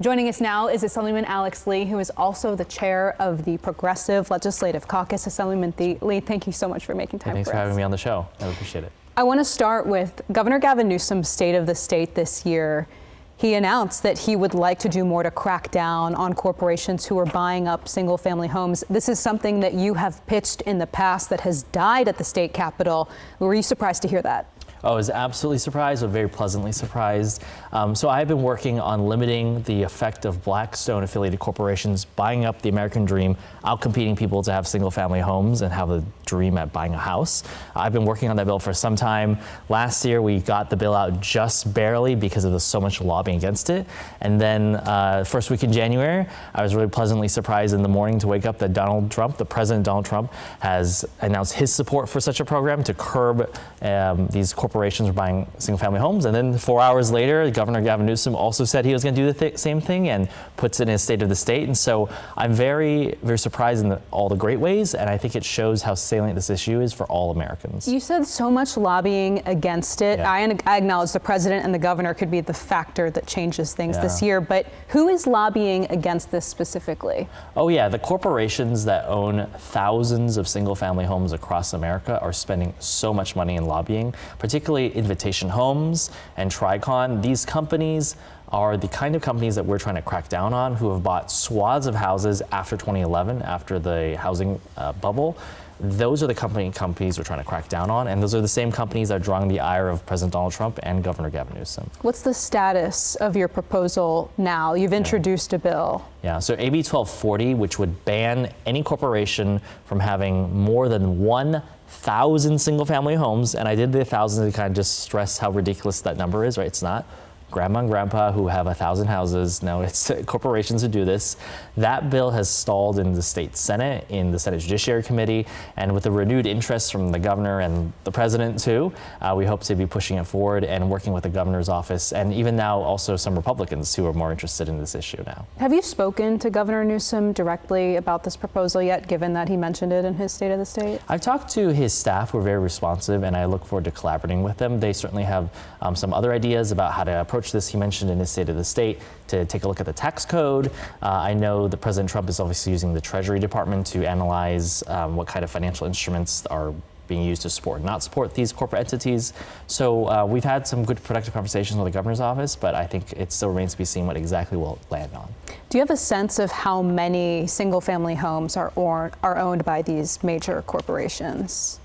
Joining us now is Assemblyman Alex Lee, who is also the chair of the Progressive Legislative Caucus. Assemblyman Lee, thank you so much for making time for us. Thanks for having me on the show. I appreciate it. I want to start with Governor Gavin Newsom's State of the State this year. He announced that he would like to do more to crack down on corporations who are buying up single-family homes. This is something that you have pitched in the past that has died at the state capitol. Were you surprised to hear that? I was absolutely surprised, but very pleasantly surprised. So I've been working on limiting the effect of Blackstone-affiliated corporations buying up the American dream, outcompeting people to have single-family homes and have a dream at buying a house. I've been working on that bill for some time. Last year, we got the bill out just barely because of so much lobbying against it. And then first week in January, I was really pleasantly surprised in the morning to wake up that the President Donald Trump, has announced his support for such a program to curb these corporations are buying single-family homes. And then 4 hours later, Governor Gavin Newsom also said he was going to do the same thing and puts it in his State of the State. And so I'm very, very surprised in all the great ways. And I think it shows how salient this issue is for all Americans. You said so much lobbying against it. Yeah. I acknowledge the president and the governor could be the factor that changes things this year. But who is lobbying against this specifically? Oh, yeah. The corporations that own thousands of single-family homes across America are spending so much money in lobbying, particularly Invitation Homes and Tricon. These companies are the kind of companies that we're trying to crack down on, who have bought swaths of houses after 2011, after the housing bubble. Those are the companies we're trying to crack down on, and those are the same companies that are drawing the ire of President Donald Trump and Governor Gavin Newsom. What's the status of your proposal now? You've introduced a bill. Yeah, so AB 1240, which would ban any corporation from having more than 1,000 single-family homes, and I did the 1,000 to kind of just stress how ridiculous that number is, right? It's not grandma and grandpa who have 1,000 houses. No, it's corporations who do this. That bill has stalled in the state Senate, in the Senate Judiciary Committee, and with the renewed interest from the governor and the president too, we hope to be pushing it forward and working with the governor's office, and even now also some Republicans who are more interested in this issue now. Have you spoken to Governor Newsom directly about this proposal yet, given that he mentioned it in his State of the State? I've talked to his staff, who are very responsive, and I look forward to collaborating with them. They certainly have some other ideas about how to approach this. He mentioned in his State of the State to take a look at the tax code. I know that President Trump is obviously using the Treasury Department to analyze what kind of financial instruments are being used to support and not support these corporate entities. So we've had some good productive conversations with the governor's office, but I think it still remains to be seen what exactly will land on. Do you have a sense of how many single-family homes are owned by these major corporations?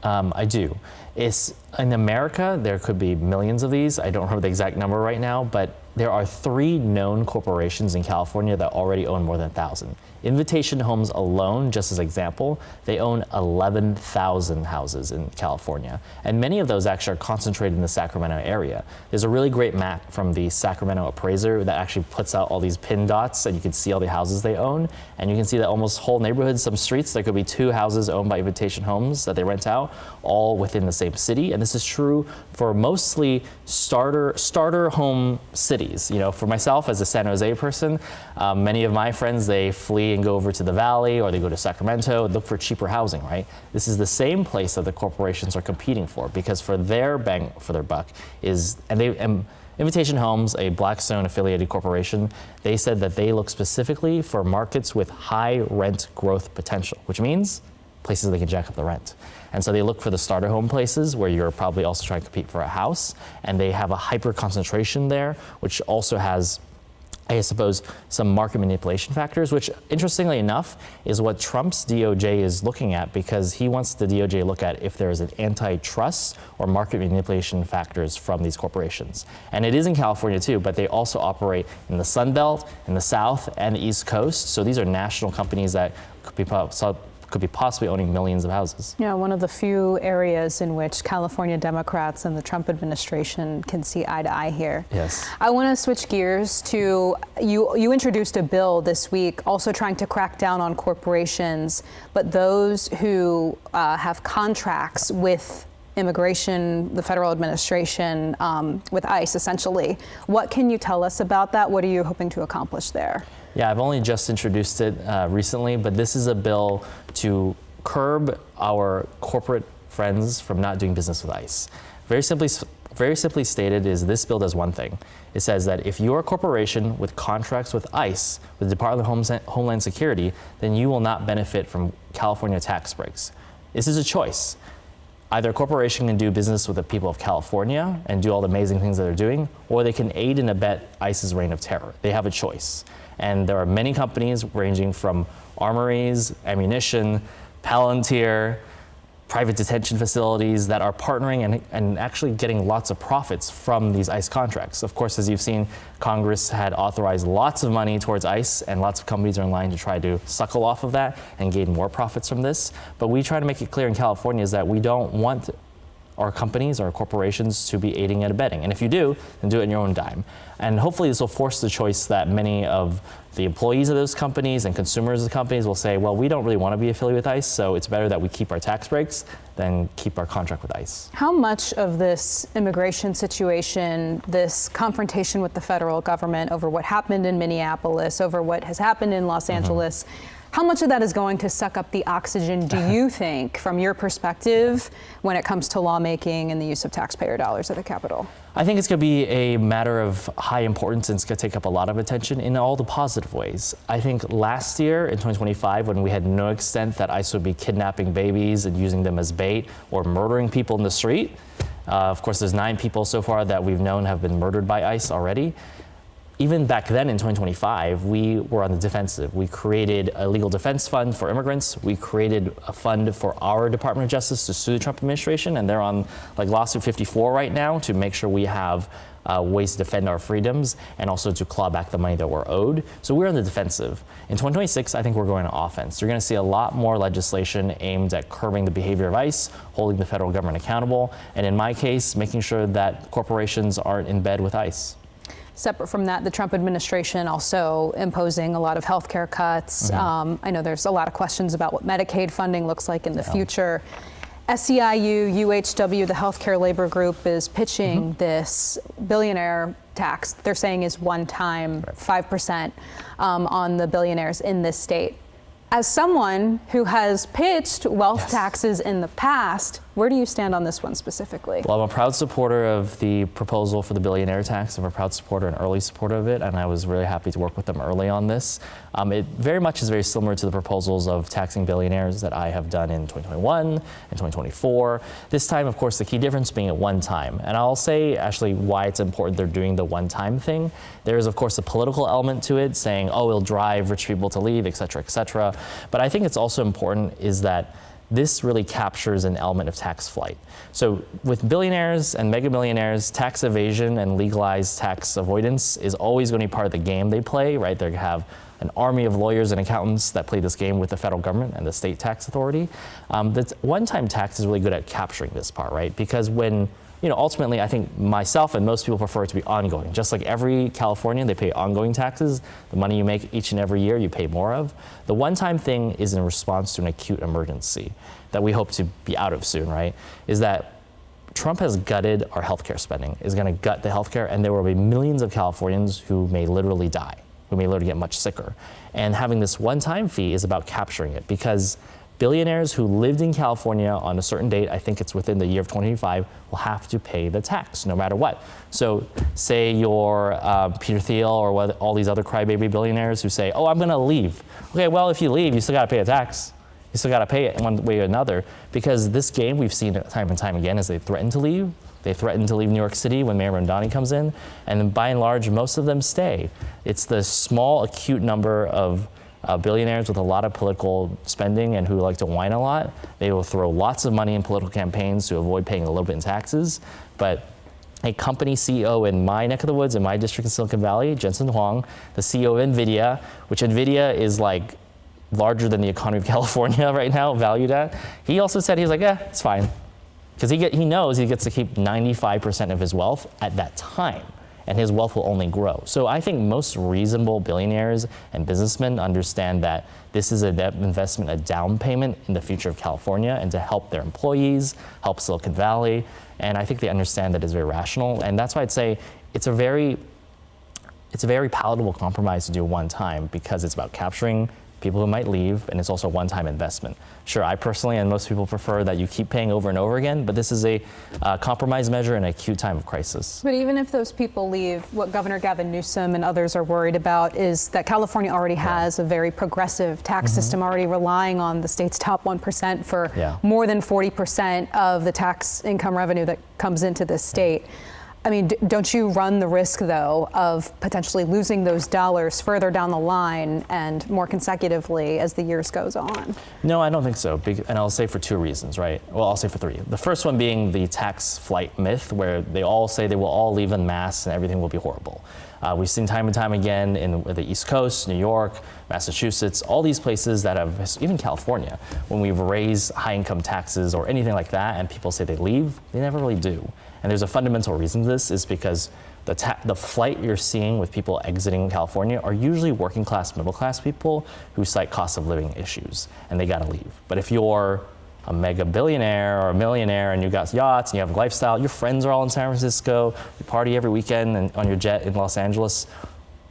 I do. In America, there could be millions of these. I don't remember the exact number right now, but there are 3 known corporations in California that already own more than 1,000. Invitation Homes alone, just as an example, they own 11,000 houses in California. And many of those actually are concentrated in the Sacramento area. There's a really great map from the Sacramento Appraiser that actually puts out all these pin dots, and you can see all the houses they own. And you can see that almost whole neighborhoods, some streets, there could be 2 houses owned by Invitation Homes that they rent out, all within the same city. And this is true for mostly starter home cities. You know, for myself as a San Jose person, many of my friends, they flee and go over to the Valley, or they go to Sacramento and look for cheaper housing, right? This is the same place that the corporations are competing for, because for their bang for their buck is, and Invitation Homes, a Blackstone affiliated corporation, they said that they look specifically for markets with high rent growth potential, which means places they can jack up the rent. And so they look for the starter home places where you're probably also trying to compete for a house, and they have a hyper concentration there, which also has, I suppose, some market manipulation factors, which interestingly enough is what Trump's DOJ is looking at, because he wants the DOJ to look at if there is an antitrust or market manipulation factors from these corporations. And it is in California too, but they also operate in the Sun Belt, in the South, and the East Coast. So these are national companies that could be possibly owning millions of houses. Yeah, one of the few areas in which California Democrats and the Trump administration can see eye to eye here. Yes. I want to switch gears to, you introduced a bill this week also trying to crack down on corporations, but those who have contracts with immigration, the federal administration, with ICE essentially. What can you tell us about that? What are you hoping to accomplish there? Yeah, I've only just introduced it recently, but this is a bill to curb our corporate friends from not doing business with ICE. Very simply very simply stated, is this bill does one thing. It says that if you're a corporation with contracts with ICE, with the Department of Homeland Security, then you will not benefit from California tax breaks. This is a choice. Either a corporation can do business with the people of California and do all the amazing things that they're doing, or they can aid and abet ICE's reign of terror. They have a choice. And there are many companies ranging from armories, ammunition, Palantir, private detention facilities that are partnering and actually getting lots of profits from these ICE contracts. Of course, as you've seen, Congress had authorized lots of money towards ICE, and lots of companies are in line to try to suckle off of that and gain more profits from this. But we try to make it clear in California is that we don't want our companies, our corporations to be aiding and abetting. And if you do, then do it in your own dime. And hopefully this will force the choice that many of the employees of those companies and consumers of the companies will say, well, we don't really want to be affiliated with ICE, so it's better that we keep our tax breaks than keep our contract with ICE. How much of this immigration situation, this confrontation with the federal government over what happened in Minneapolis, over what has happened in Los Angeles, how much of that is going to suck up the oxygen, do you think, from your perspective, when it comes to lawmaking and the use of taxpayer dollars at the Capitol? I think it's going to be a matter of high importance, and it's going to take up a lot of attention in all the positive ways. I think last year in 2025, when we had no extent that ICE would be kidnapping babies and using them as bait or murdering people in the street, of course, there's 9 people so far that we've known have been murdered by ICE already. Even back then in 2025, we were on the defensive. We created a legal defense fund for immigrants. We created a fund for our Department of Justice to sue the Trump administration, and they're on like lawsuit 54 right now to make sure we have ways to defend our freedoms and also to claw back the money that we're owed. So we're on the defensive. In 2026, I think we're going to offense. You're going to see a lot more legislation aimed at curbing the behavior of ICE, holding the federal government accountable, and in my case, making sure that corporations aren't in bed with ICE. Separate from that, the Trump administration also imposing a lot of healthcare cuts. I know there's a lot of questions about what Medicaid funding looks like in the future. SEIU, UHW, the healthcare labor group, is pitching this billionaire tax. They're saying is one time, 5% on the billionaires in this state. As someone who has pitched wealth taxes in the past, where do you stand on this one specifically? Well, I'm a proud supporter of the proposal for the billionaire tax. I'm a proud supporter and early supporter of it, and I was really happy to work with them early on this. It very much is very similar to the proposals of taxing billionaires that I have done in 2021 and 2024. This time, of course, the key difference being at one time. And I'll say actually why it's important they're doing the one-time thing. There is, of course, a political element to it, saying, oh, it'll drive rich people to leave, et cetera, et cetera. But I think it's also important is that this really captures an element of tax flight. So with billionaires and mega millionaires, tax evasion and legalized tax avoidance is always going to be part of the game they play, right? They have an army of lawyers and accountants that play this game with the federal government and the state tax authority. The one-time tax is really good at capturing this part, right? Because when ultimately, I think myself and most people prefer it to be ongoing. Just like every Californian, they pay ongoing taxes. The money you make each and every year, you pay more of. The one-time thing is in response to an acute emergency that we hope to be out of soon, right? Is that Trump has gutted our healthcare spending, is going to gut the healthcare, and there will be millions of Californians who may literally die, who may literally get much sicker. And having this one-time fee is about capturing it, because billionaires who lived in California on a certain date, I think it's within the year of 2025, will have to pay the tax no matter what. So say you're Peter Thiel or all these other crybaby billionaires who say, oh, I'm going to leave. Okay, well, if you leave, you still got to pay a tax. You still got to pay it in one way or another, because this game we've seen it time and time again as they threaten to leave. They threaten to leave New York City when Mayor Mamdani comes in, and by and large, most of them stay. It's the small, acute number of billionaires with a lot of political spending and who like to whine a lot. They will throw lots of money in political campaigns to avoid paying a little bit in taxes. But a company CEO in my neck of the woods, in my district in Silicon Valley, Jensen Huang, the CEO of NVIDIA, which NVIDIA is like larger than the economy of California right now, valued at, he also said, he's like, it's fine. Because he knows he gets to keep 95% of his wealth at that time, and his wealth will only grow. So I think most reasonable billionaires and businessmen understand that this is an investment, a down payment in the future of California, and to help their employees, help Silicon Valley. And I think they understand that it's very rational. And that's why I'd say it's a very palatable compromise to do one time, because it's about capturing people who might leave, and it's also a one-time investment. Sure, I personally and most people prefer that you keep paying over and over again, but this is a compromise measure in an acute time of crisis. But even if those people leave, what Governor Gavin Newsom and others are worried about is that California already has a very progressive tax system, already relying on the state's top 1% for more than 40% of the tax income revenue that comes into this state. I mean, don't you run the risk, though, of potentially losing those dollars further down the line and more consecutively as the years goes on? No, I don't think so. And I'll say for two reasons, right? Well, I'll say for three. The first one being the tax flight myth, where they all say they will all leave en masse and everything will be horrible. We've seen time and time again in the East Coast, New York, Massachusetts, all these places that have, even California, when we've raised high income taxes or anything like that and people say they leave, they never really do. And there's a fundamental reason to this is because the flight you're seeing with people exiting California are usually working class, middle class people who cite cost of living issues and they gotta leave. But if you're a mega billionaire or a millionaire and you got yachts and you have a lifestyle, your friends are all in San Francisco, you party every weekend and on your jet in Los Angeles,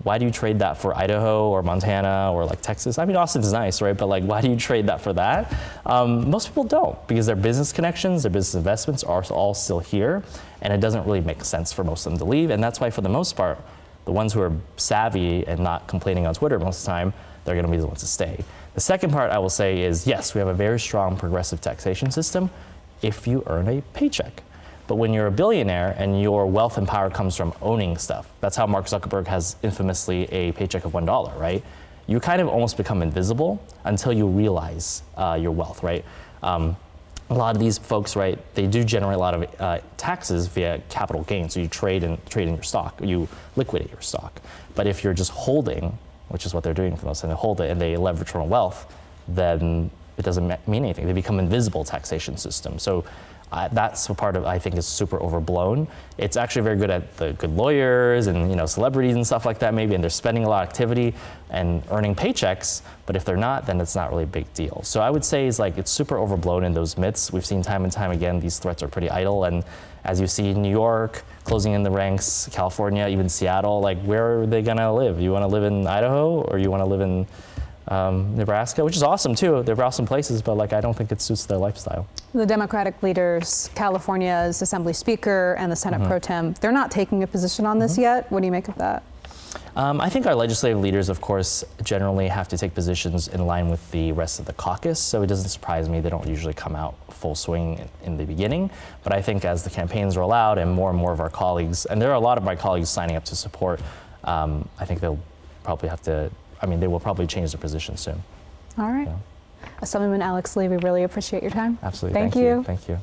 why do you trade that for Idaho or Montana or like Texas? I mean, Austin's nice, right? But like, why do you trade that for that? Most people don't, because their business connections, their business investments are all still here, and it doesn't really make sense for most of them to leave. And that's why, for the most part, the ones who are savvy and not complaining on Twitter most of the time, they're gonna be the ones to stay. The second part I will say is, yes, we have a very strong progressive taxation system if you earn a paycheck. But when you're a billionaire and your wealth and power comes from owning stuff, that's how Mark Zuckerberg has infamously a paycheck of $1, right? You kind of almost become invisible until you realize your wealth, right? A lot of these folks, right, they do generate a lot of taxes via capital gain. So you trade in your stock, you liquidate your stock. But if you're just holding, which is what they're doing for most, and they hold it and they leverage from wealth, then it doesn't mean anything. They become invisible taxation system. So that's a part of, I think, is super overblown. It's actually very good at the good lawyers and celebrities and stuff like that maybe, and they're spending a lot of activity and earning paychecks, but if they're not, then it's not really a big deal. So I would say it's super overblown in those myths. We've seen time and time again, these threats are pretty idle, and as you see New York closing in the ranks, California, even Seattle, where are they gonna live? You wanna live in Idaho or you wanna live in Nebraska, which is awesome too. They're awesome places, but I don't think it suits their lifestyle. The Democratic leaders, California's Assembly Speaker and the Senate Pro Tem, they're not taking a position on this yet. What do you make of that? I think our legislative leaders, of course, generally have to take positions in line with the rest of the caucus, so it doesn't surprise me they don't usually come out full swing in the beginning. But I think as the campaigns roll out and more of our colleagues, and there are a lot of my colleagues signing up to support, I think they'll probably have to, they will probably change their position soon. All right. Yeah. Assemblyman Alex Lee, we really appreciate your time. Absolutely. Thank you. Thank you.